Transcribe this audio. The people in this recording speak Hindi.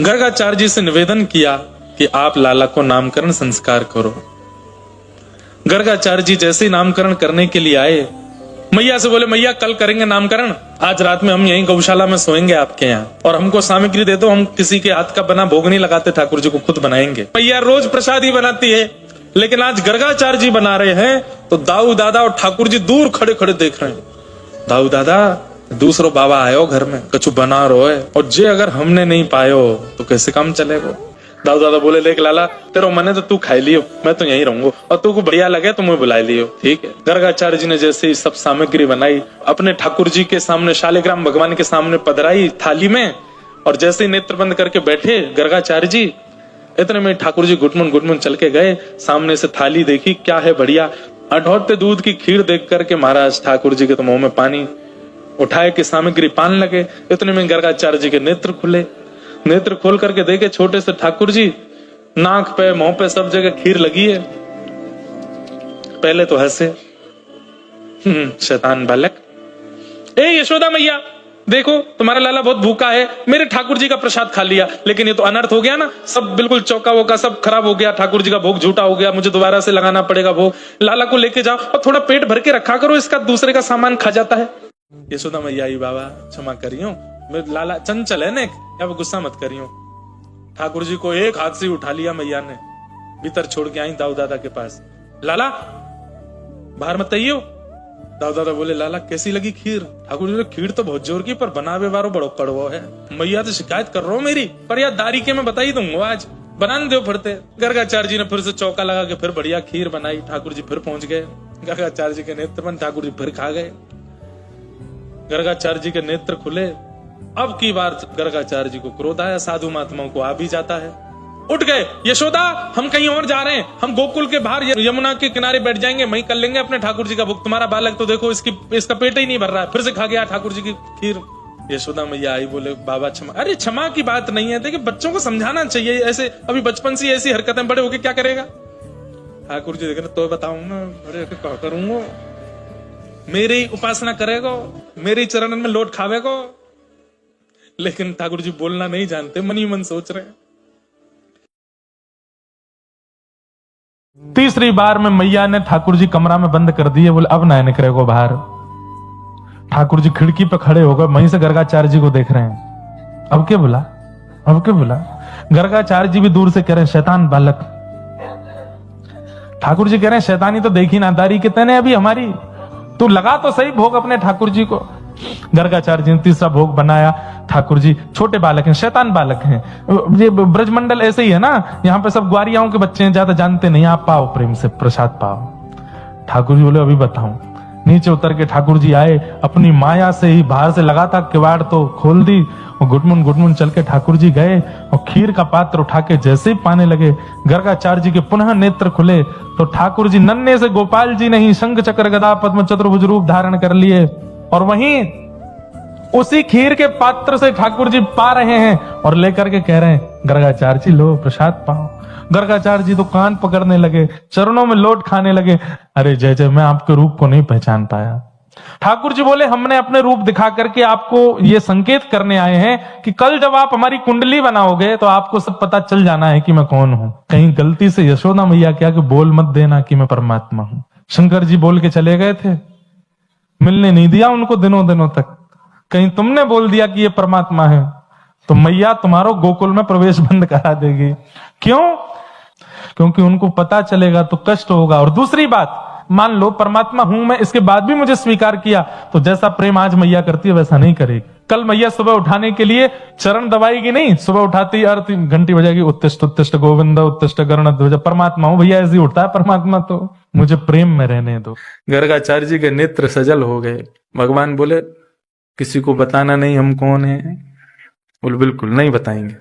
गर्गाचार्य जी से निवेदन किया कि आप लाला को नामकरण संस्कार करो। गर्गाचार्य जी जैसे ही नामकरण करने के लिए आए, मैया से बोले, मैया कल करेंगे नामकरण, आज रात में हम यहीं गौशाला में सोएंगे आपके यहाँ, और हमको सामग्री दे दो, हम किसी के हाथ का बना भोग नहीं लगाते, ठाकुर जी को खुद बनाएंगे। मैया रोज प्रसाद ही बनाती है, लेकिन आज गर्गाचार्य जी बना रहे हैं तो दाऊ दादा और ठाकुर जी दूर खड़े खड़े देख रहे हैं। दाऊ दादा, दूसरो बाबा आयो घर में, कछु बना रो है, और जे अगर हमने नहीं पायो तो कैसे काम चलेगा। दाऊ दादा बोले, लेक लाला, तेरो मन है तो तू खाई लियो, मैं तो यहीं रहूंगा, और तू को बढ़िया लगे तो मुझे बुला लियो, ठीक है। गर्गाचार्य जी ने जैसे ही सब सामग्री बनाई, अपने ठाकुर जी के सामने, शालिग्राम भगवान के सामने पधराई थाली में, और जैसे ही नेत्र बंद करके बैठे गर्गाचार्य जी, इतने में ठाकुर जी गुटमुन चल के गए, सामने से थाली देखी, क्या है बढ़िया अठौते दूध की खीर देख करके महाराज ठाकुर जी के तो मुंह में पानी, उठाए के सामग्री पान लगे। इतने में गर्गाचार्य जी के नेत्र खुले, नेत्र खोल करके देखे छोटे से ठाकुर जी, नाक पे मुंह पे सब जगह खीर लगी है। पहले तो हंसे, शैतान बालक, ए यशोदा मैया, देखो तुम्हारा लाला बहुत भूखा है, मेरे ठाकुर जी का प्रसाद खा लिया, लेकिन ये तो अनर्थ हो गया ना, सब बिल्कुल चौका वोका सब खराब हो गया, ठाकुर जी का भोग झूठा हो गया, मुझे दोबारा से लगाना पड़ेगा भोग। लाला को लेके जाओ और थोड़ा पेट भर के रखा करो, इसका दूसरे का सामान खा जाता है। यशोदा मैया, बाबा क्षमा करियो, मैं लाला चंचल है ने, या वो गुस्सा मत करियो। ठाकुर जी को एक हाथ से उठा लिया मैया ने, भीतर छोड़ के आई दाऊ दादा के पास। लाला बाहर मत आइयो। दाऊ दादा बोले, लाला कैसी लगी खीर? ठाकुर जी ने, खीर तो बहुत जोर की, पर बनावे वारो बड़ो कड़वो है। मैया तो शिकायत कर रहा हूं मेरी, पर यार दारी के मैं बता ही दूंगा, आज बनाने दो फिरते। गर्गाचार्य जी ने फिर से चौका लगा के फिर बढ़िया खीर बनाई, ठाकुर जी फिर पहुंच गए। गर्गाचार्य जी के नेत्र बंद, ठाकुर जी फिर खा गए। गर्गाचार्य जी के नेत्र खुले। अब की बार गर्गाचार्य जी को क्रोध आया, साधु महात्माओं को आ भी जाता है। उठ गए, यशोदा हम कहीं और जा रहे हैं, हम गोकुल के बाहर यमुना के किनारे बैठ जाएंगे, वहीं कर लेंगे अपने ठाकुर जी का भोग। तुम्हारा बालक तो देखो इसका पेट ही नहीं भर रहा है, फिर से खा गया ठाकुर जी की खीर। यशोदा मैया आई, बोले, बाबा क्षमा। अरे क्षमा की बात नहीं है, देखिए बच्चों को समझाना चाहिए, ऐसे अभी बचपन से ऐसी हरकतें, बड़े होके क्या करेगा। ठाकुर जी देख रहे, तो बताऊंगा, बड़े क्या करूंगा, मेरी उपासना करेगा, मेरे चरण में लौट खावेगा। लेकिन ठाकुर जी बोलना नहीं जानते, मन ही मन सोच रहे हैं। तीसरी बार में मैया ने ठाकुर जी कमरा में बंद कर दिए, बोले अब ना निकलेगो बाहर। ठाकुर जी खिड़की पे खड़े हो गए, वहीं से गर्गाचार्य जी को देख रहे हैं। अब क्या बोला, अब क्या बोला? गर्गाचार्य जी भी दूर से कह रहे हैं, शैतान बालक। ठाकुर जी कह रहे हैं, शैतानी तो देखी ना दारी कितने अभी हमारी, तू लगा तो सही भोग अपने ठाकुर जी को। गर्गाचार्य जी ने तीसरा भोग बनाया। ठाकुर जी छोटे बालक हैं, शैतान बालक हैं। ये ब्रजमंडल ऐसे ही है ना, यहाँ पे सब ग्वारियाओं के बच्चे हैं, ज्यादा जानते नहीं, आप पाओ प्रेम से प्रसाद पाओ। ठाकुर जी बोले, अभी बताऊं। नीचे उतर के ठाकुर जी आए, अपनी माया से ही बाहर से लगा था किवाड़ तो खोल दी, और गुटमुन चल के ठाकुर जी गए, और खीर का पात्र उठा के जैसे ही पाने लगे, गर्गाचार्य जी के पुनः नेत्र खुले तो ठाकुर जी नन्हे से गोपाल जी नहीं, शंख चक्र गदा पद्म चतुर्भुज रूप धारण कर लिए, और वहीं उसी खीर के पात्र से ठाकुर जी पा रहे हैं, और लेकर के कह रहे हैं, गर्गाचार्य जी लो प्रसाद पाओ। गर्गाचार्य जी तो कान पकड़ने लगे, चरणों में लोट खाने लगे। अरे जय जय, मैं आपके रूप को नहीं पहचान पाया। ठाकुर जी बोले, हमने अपने रूप दिखा करके आपको ये संकेत करने आए हैं कि कल जब आप हमारी कुंडली बनाओगे तो आपको सब पता चल जाना है कि मैं कौन हूं। कहीं गलती से यशोदा मैया क्या कि बोल मत देना कि मैं परमात्मा हूं। शंकर जी बोल के चले गए थे, मिलने नहीं दिया उनको दिनों तक। कहीं तुमने बोल दिया कि ये परमात्मा है तो मैया तुम्हारो गोकुल में प्रवेश बंद करा देगी। क्यों? क्योंकि उनको पता चलेगा तो कष्ट होगा। और दूसरी बात, मान लो परमात्मा हूं मैं, इसके बाद भी मुझे स्वीकार किया तो जैसा प्रेम आज मैया करती है वैसा नहीं करेगी। कल मैया सुबह उठाने के लिए चरण दबाएगी नहीं, सुबह उठाती ही आरती घंटी बजाएगी, उत्तिष्ठ उत्तिष्ठ गोविंद उत्तिष्ठ गरुड़। परमात्मा हूं भैया, ऐसे ही उठता है परमात्मा, तो मुझे प्रेम में रहने दो। गर्गाचार्य जी के नेत्र सजल हो गए। भगवान बोले, किसी को बताना नहीं हम कौन है? बोले, बिल्कुल नहीं बताएंगे।